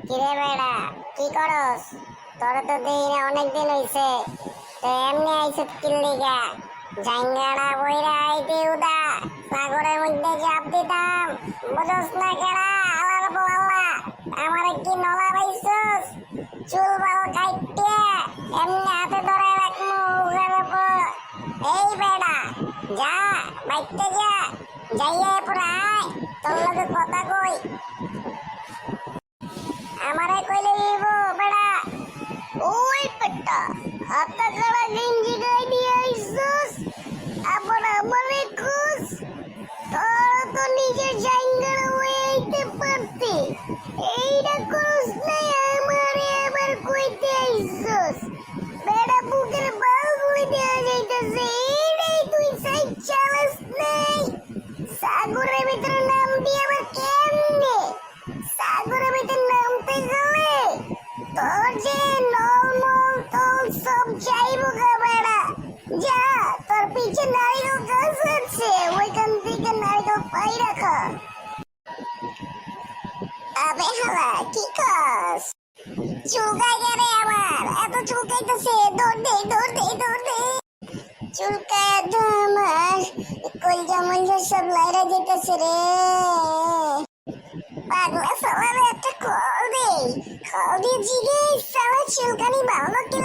কিরে বেড়া, কি করস? তোর তো দেই না অনেক দিন হইছে। তো এমনি আইছত কিল্লিগা? জাঙ্গাড়া বইরা আইতে উদা সাগরের মধ্যে চাপ দিতাম। বুঝস না কেডা? আল্লাহর পর আল্লাহ, আমারে কি নলা পাইছস? চুল বাল কাইটে এমনি হাতে ধরে রাখমু উগার পর। এই বেড়া, যা বাইতে যা, যাইয়া এরপর আয়, তোর লগে কথা কই। আমারে কইলে দিব বেড়া? ওই পেটা হাতে করা গেঞ্জি গায়ে দিয়ে আইসুস, আবার আমারে খুশ। তোর তো নিজের জায়গায় হইতে পারতি, এইটা করস নাই আমারে আবার কইতে আইসুস। বেড়া বুকের বাল গুলি দেওয়া যাইতেছে, এইটাই তুই সাইড চালাস নাই। সাগরের ভিতরে নাম দিয়ে আবার কেমনে? সাগরের ভিতরে নামতে গেলে তোর যে নল তোল সব যাইবো গা বেড়া। যা, তোর পিছে নারিকেল গাছ আছে, ওইখান থেকে নারিকেল পাই রাখা। আবে হালা, কি কাজ? চুলকাই গেলে আমার, এত চুলকাইতেছে, দৌড় দে দৌড় দে দৌড় দে। চুলকায় তো আমার কলজা মলজা সব লাইরা যেতেছে রে। পাগলা সালারে একটা কল দে, কল দিয়ে জিগে সালা চুলকানি ভালো কি